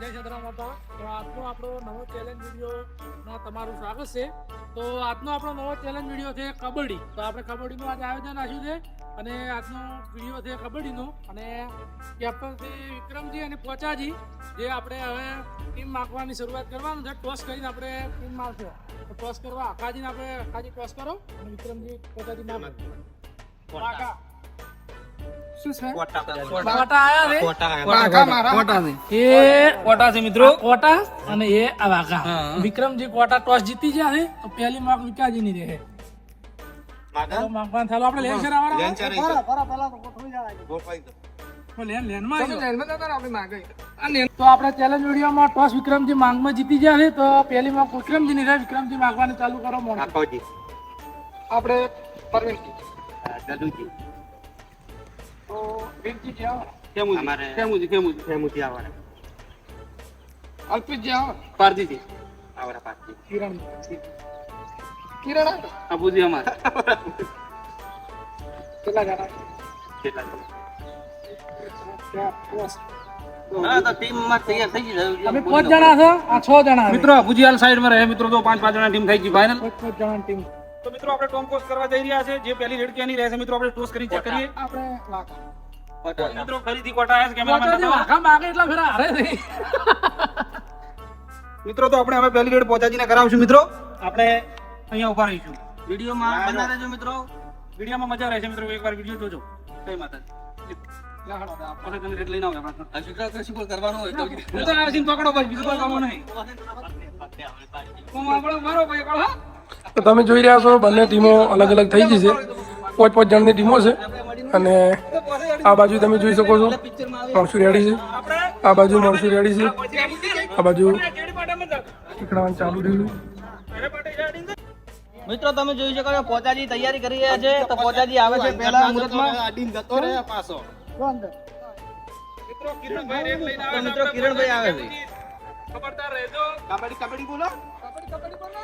જય સદરા માતા. તો આજનો આપણો નવો ચેલેન્જ વિડીયોમાં તમારું સ્વાગત છે. તો આજનો આપણો નવો ચેલેન્જ વિડીયો છે કબડ્ડી. તો આપણે કબડ્ડીનું આજે આયોજન રાખ્યું છે અને આજનો વિડીયો છે કબડ્ડીનો અને કેપ્ટન છે વિક્રમજી અને પોચાજી જે આપણે હવે ટીમ માગવાની શરૂઆત કરવાનું છે. ટોસ કરીને આપણે ટીમ મારશે. તો ટોસ કરવા આખાજીને આપણે આખાજી ટોસ કરો અને વિક્રમજી પોચાજી માગો. વિક્રમજી કોટા ટોસ જીતી ગયા છે તો પહેલી માર્ક વિકાજી ની રહે. તો આપણે ચેલેન્જ વિડીયોમાં ટોસ વિક્રમજી માંગમાં જીતી ગયા છે તો પહેલી માર્ક વિક્રમજી ની રહે. વિક્રમજી માંગવાની ચાલુ કરો. આપણે પરવીનજી તો વીરજી જાઓ. અલ્પિતજી આવો. પારજીજી કિરણ અબુજી અમાર કેટલા જણા અમે 5 જણા છે. આ 6 જણા મિત્રો ભુજિયાલ સાઈડ માં રહે મિત્રો. તો 5 જણા ટીમ થઈ ગઈ ફાઇનલ. 5 જણા ટીમ. તો મિત્રો આપણે ટોમ ટોસ કરવા જઈ રહ્યા છે. જે પહેલી રેડ કેની રહેશે મિત્રો આપણે ટોસ કરી ચેક કરીએ. આપણે વાકા મિત્રો ફરીથી કોટા આયા છે કેમેરામેન વાકા માગે એટલા ફેરા હારે છે મિત્રો. તો આપણે હવે પહેલી રેડ પોચાજીને કરાવશું મિત્રો. આપણે અહીંયા ઉભા રહીશું. વિડિયોમાં બના રહેજો મિત્રો. વિડિયોમાં મજા રહેશે મિત્રો. એકવાર વિડિયો જોજો. જય માતાજી. આપણે તમે રેડ લઈને આવો. આપણે અશુકા કશું કોઈ કરવાનું હોય તો હું તો આ સીન પકડો ભાઈ. બીજું કોઈ કામ નહીં. આપણો મારો ભાઈ કોણ. તો તમે જોઈ રહ્યા છો બંને ટીમો અલગ અલગ થઈ ગઈ છે. 5 જણની ટીમો છે અને આ બાજુ તમે જોઈ શકો છો મણસુ રેડી છે. આ બાજુ મણસુ રેડી છે. આ બાજુ ટીકડાવાનું ચાલુ રહ્યું. મિત્રો તમે જોઈ શકો છો પોચાજી તૈયારી કરી રહ્યા છે. તો પોચાજી આવે છે પહેલા મુહૂર્તમાં. મિત્રો કિરણભાઈ રેડ લઈને આવે. તો મિત્રો કિરણભાઈ આવે છે. ખબરદાર રહેજો. કબડ્ડી બોલો. કબડ્ડી બોલો.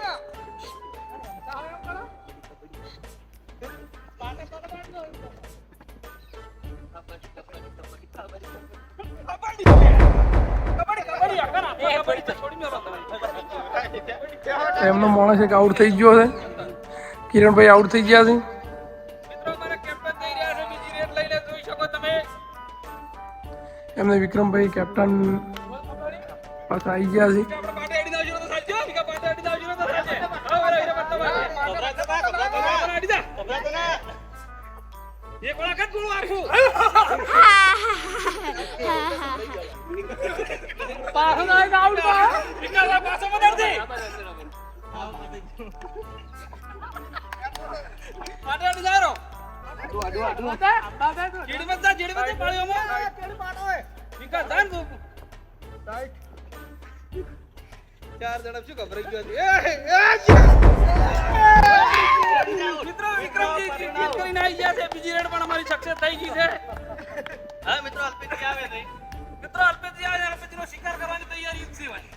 એમનો માણસ એક આઉટ થઈ ગયો છે. કિરણભાઈ આઉટ થઈ ગયા છે. મિત્રો મારા કેપ્ટન થઈ રહ્યા છે. બીજી રેડ લઈને જોઈ શકો તમે. એમને વિક્રમભાઈ કેપ્ટન પાછા આવી ગયા છે. આપણે પાટે અડી દાવજો તો સાચો. કે પાટે અડી દાવજો તો સાચે. હવે રે અડી દા. એક વખત બોલ આખું. પાછો જાય આઉટ પા. વિકાસ પાછો મદર દે. પાટે અડી જારો. જેડી મત પાડ્યો મો. પેલી પાડો હે. વિકાસ જાન દો. રાઈટ. 4 ઝડપ શું ગભરાઈ ગયો હતી. મિત્રો વિક્રમજી ક્રિકેટ કરીને આવી ગયા છે. બીજી રેડ પણ અમારી સક્સેસ થઈ ગઈ છે. હા મિત્રો અલ્પેજી આવે છે. મિત્રો અલ્પેજી આવે. અલ્પેજીનો શિકાર કરવાની તૈયારી જ છે ભાઈ.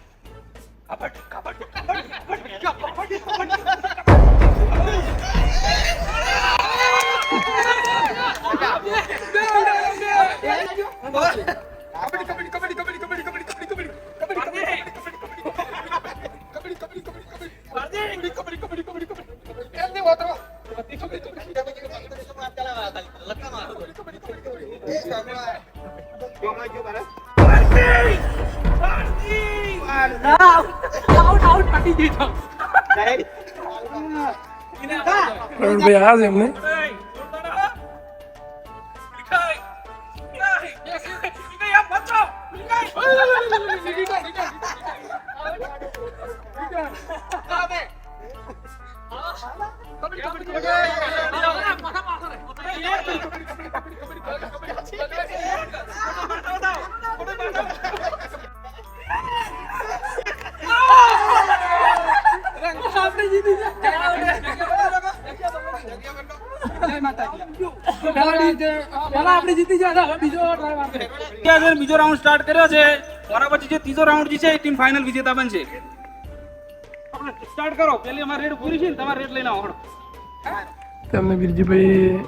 પ્રવીણભાઈ આ છે એમને. બીજો રાઉન્ડ સ્ટાર્ટ કર્યો છે. મારા પછી જે ત્રીજો રાઉન્ડ છે એ ટીમ ફાઇનલ વિજેતા બનશે. સ્ટાર્ટ કરો. પેલી અમારી રેડ પૂરી છે ને તમારે રેડ લઈને આવો. તેમને વીરજીભાઈ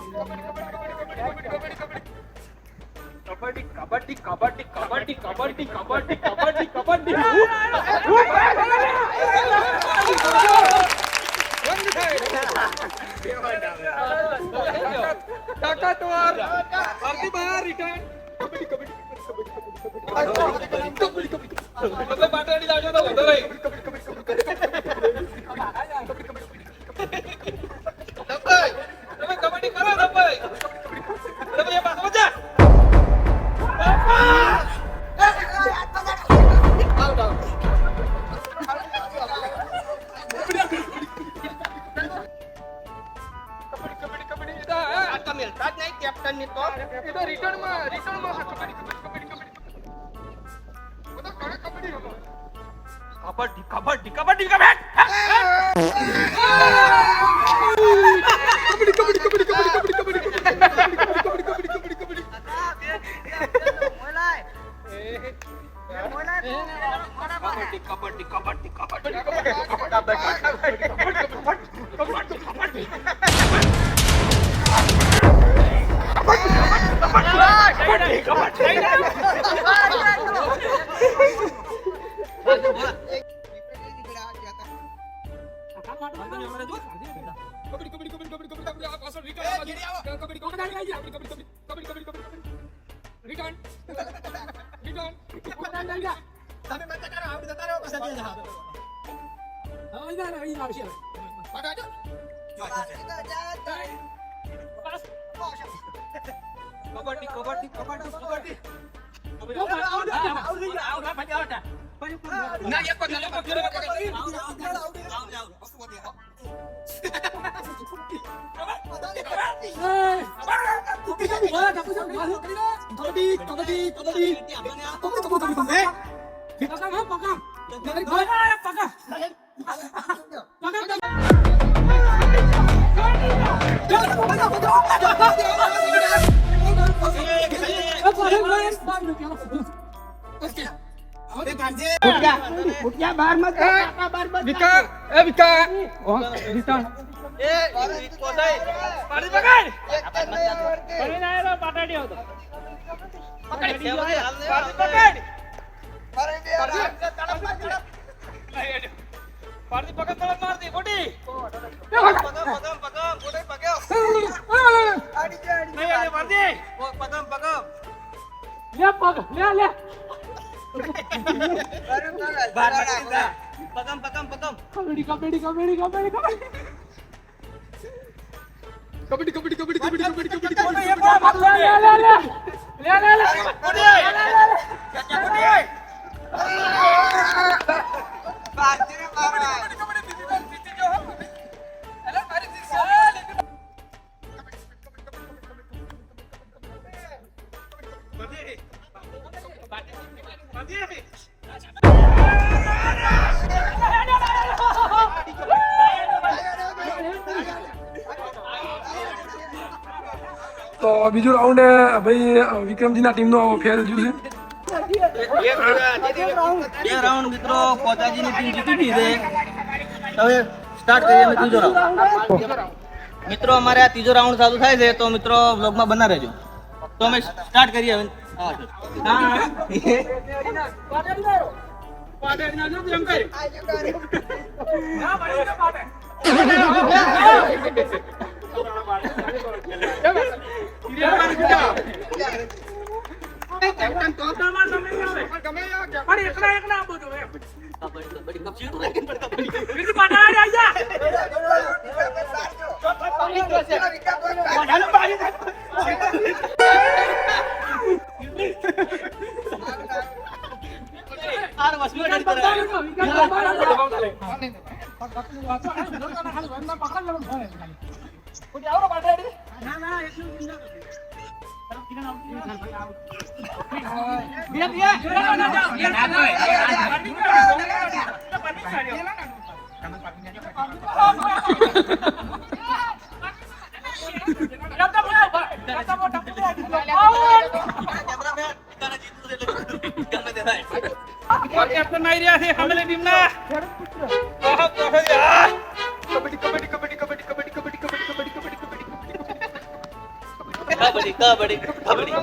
તો બીજું રાઉન્ડ ભાઈ વિક્રમજીના ટીમનો ફેલ થયું છે. બે રાઉન્ડ મિત્રો પોતાજીની ટીમ જીતી ગઈ છે. હવે સ્ટાર્ટ કરીએ અમે ત્રીજો રાઉન્ડ. મિત્રો અમારે આ ત્રીજો રાઉન્ડ ચાલુ થાય છે તો મિત્રો વ્લોગમાં બના રહેજો. તો અમે સ્ટાર્ટ કરીએ હવે. કબડ્ડી કબડ્ડી કબડ્ડી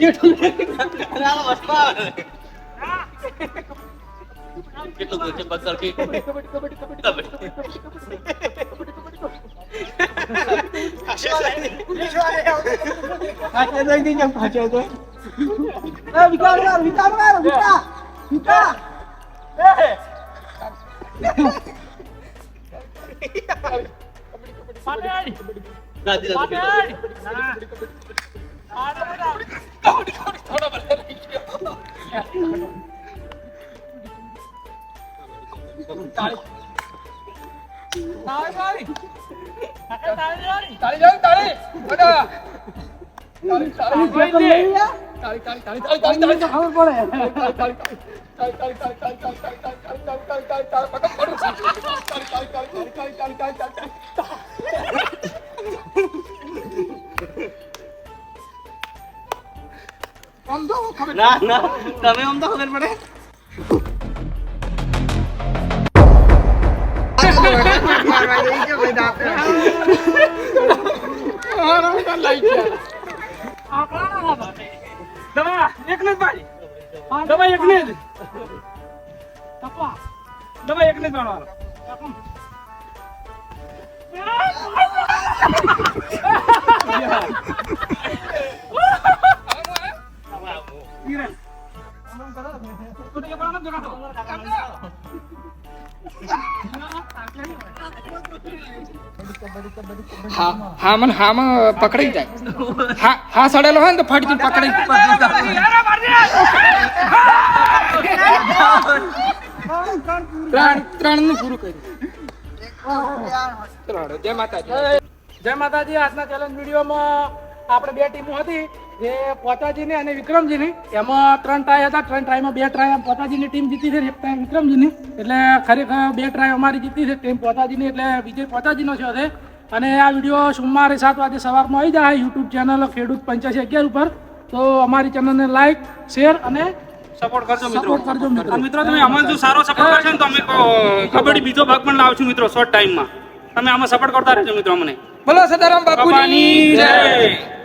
અરે આ વસ્તુ આવે. કેટલું પૂછે પકડ કે દાદી ના ના તમે આમ તો ખબર પડે હા મને હામાં પકડાઈ જાય હા સડેલો હોય ને તો ફાટી પકડાઈ ત્રણ નું પૂરું કર્યું. જય માતાજી. આજના ચેલેન્જ વિડીયોમાં આપણે બે ટીમો હતી, જે પોતાજીની અને વિક્રમજીની. એમાં 3 ટ્રાય હતા. 3 ટ્રાયમાં 2 ટ્રાય પોતાજીની ટીમ જીતી છે, 1 ટ્રાય વિક્રમજીની. એટલે ખરેખર 2 ટ્રાય અમારી જીતી છે ટીમ પોતાજીની, એટલે વિજય પોતાજીનો છે. અને આ વિડીયો સોમવારે 7 વાગે સવારમાં આવી જાય યુટ્યુબ ચેનલ ખેડૂત 8511 ઉપર. તો અમારી ચેનલને લાઈક, શેર અને સપોર્ટ કરજો મિત્રો. મિત્રો. મિત્રો તમે અમને જો સારો સપોર્ટ કરશો ને તો અમે કબડ્ડી બીજો ભાગ પણ લાવશું મિત્રો શોર્ટ ટાઈમમાં. તમે આમાં સપોર્ટ કરતા રહેજો મિત્રો અમને. બોલો સદારામ બાપુની બાપાની જય. જય.